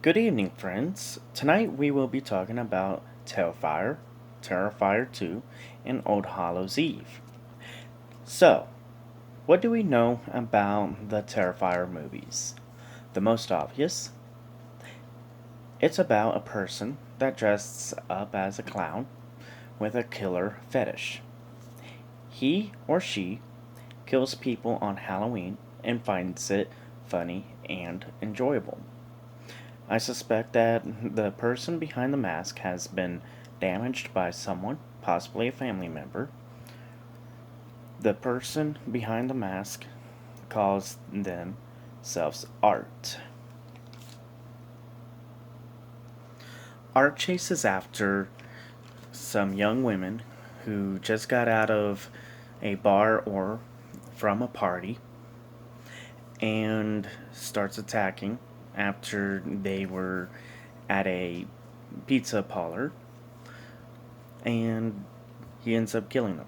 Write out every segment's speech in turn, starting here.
Good evening, friends. Tonight we will be talking about Terrifier, Terrifier 2, and Old Hallows Eve. So, what do we know about the Terrifier movies? The most obvious, it's about a person that dresses up as a clown with a killer fetish. He or she kills people on Halloween and finds it funny and enjoyable. I suspect that the person behind the mask has been damaged by someone, possibly a family member. The person behind the mask calls themselves Art. Art chases after some young women who just got out of a bar or from a party and starts attacking after they were at a pizza parlor, and he ends up killing them.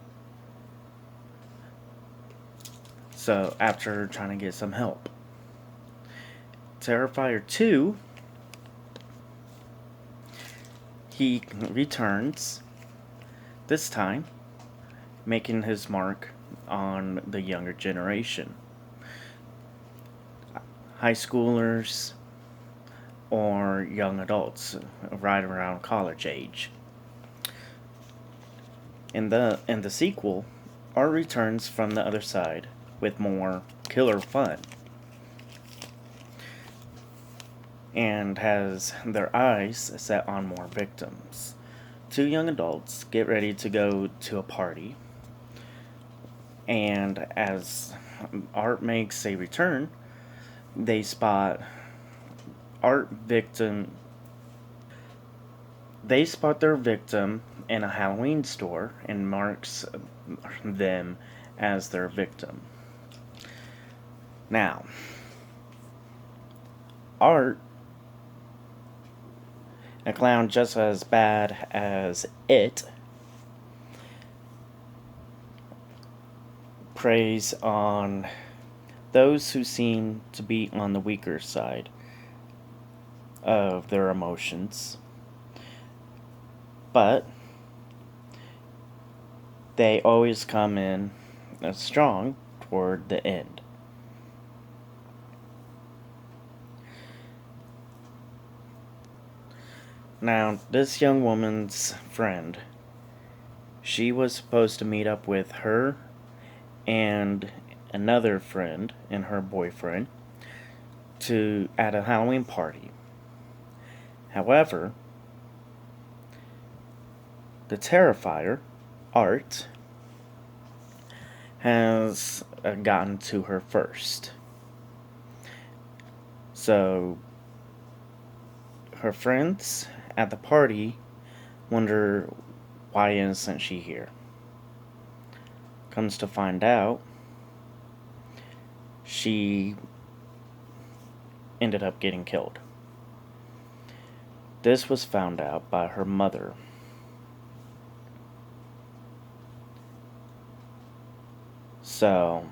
So, after trying to get some help, Terrifier 2, he returns, this time making his mark on the younger generation. High schoolers or young adults right around college age. In the sequel, Art returns from the other side with more killer fun and has their eyes set on more victims. Two young adults get ready to go to a party, and as Art makes a return, they spot Art victim they spot their victim in a Halloween store and marks them as their victim. Now, Art, a clown just as bad as it, preys on those who seem to be on the weaker side of their emotions, but they always come in strong toward the end. Now, this young woman's friend, she was supposed to meet up with her and another friend and her boyfriend to at a Halloween party. However, the Terrifier, Art, has gotten to her first. So, her friends at the party wonder why isn't she here. Comes to find out, she ended up getting killed. This was found out by her mother. So,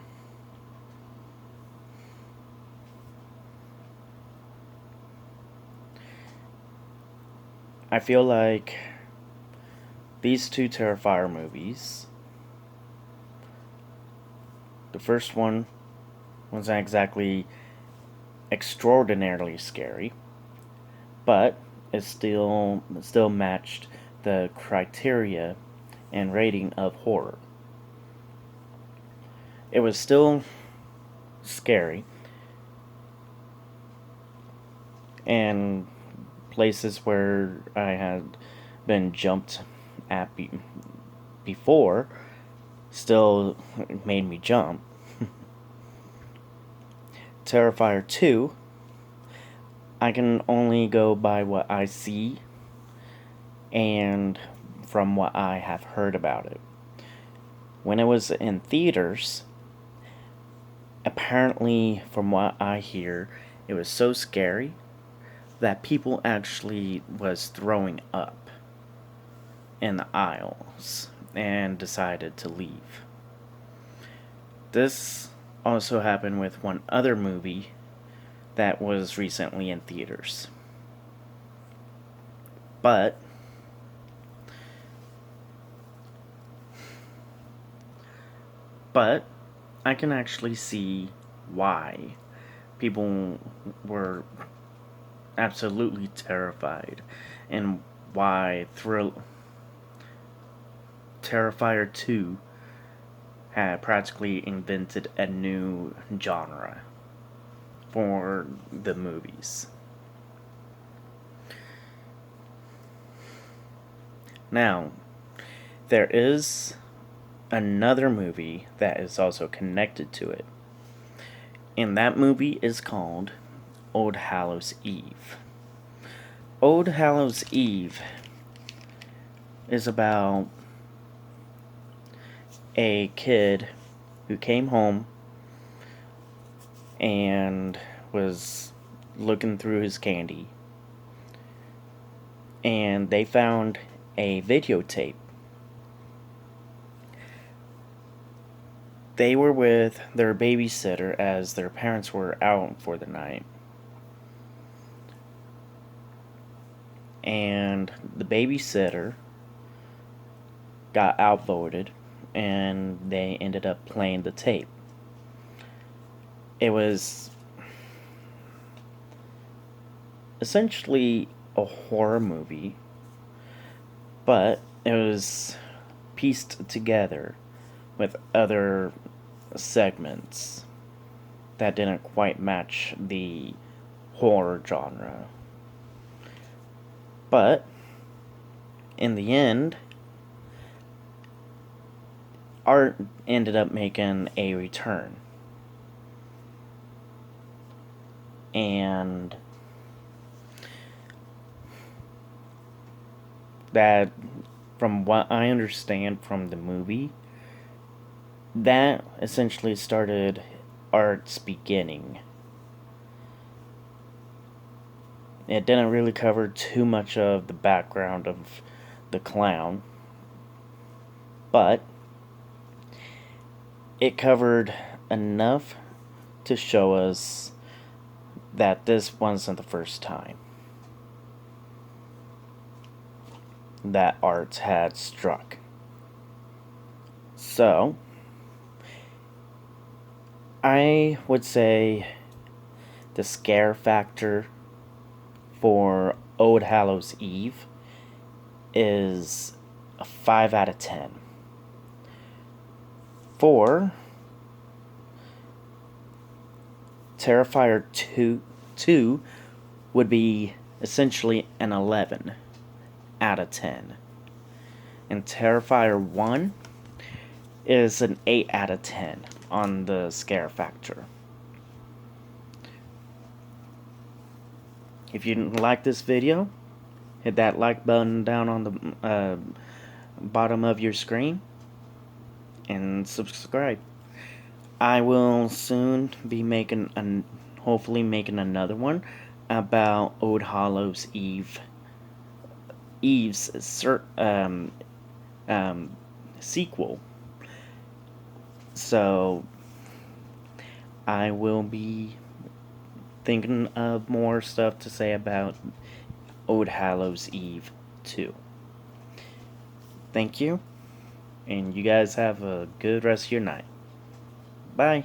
I feel like these two Terrifier movies, the first one wasn't exactly extraordinarily scary, but it still matched the criteria and rating of horror. It was still scary, and places where I had been jumped at before still made me jump. Terrifier 2, I can only go by what I see and from what I have heard about it. When it was in theaters, apparently, from what I hear, it was so scary that people actually was throwing up in the aisles and decided to leave. This also happened with one other movie that was recently in theaters. But I can actually see why people were absolutely terrified, and why Terrifier 2 had practically invented a new genre for the movies. Now, there is another movie that is also connected to it, and that movie is called Old Hallows Eve. Old Hallows Eve is about a kid who came home and was looking through his candy, and they found a videotape. They were with their babysitter as their parents were out for the night. And the babysitter got outvoted, and they ended up playing the tape. It was essentially a horror movie, but it was pieced together with other segments that didn't quite match the horror genre. But in the end, art ended up making a return. And that, from what I understand from the movie, that essentially started art's beginning. It didn't really cover too much of the background of the clown, but it covered enough to show us that this wasn't the first time that art had struck. So, I would say the scare factor for Old Hallows Eve is a 5 out of 10. For Terrifier 2 would be essentially an 11 out of 10. And Terrifier 1 is an 8 out of 10 on the scare factor. If you like this video, hit that like button down on the bottom of your screen and subscribe. I will soon be hopefully making another one about Old Hallows Eve's sequel. So I will be thinking of more stuff to say about Old Hallows Eve 2. Thank you, and you guys have a good rest of your night. Bye.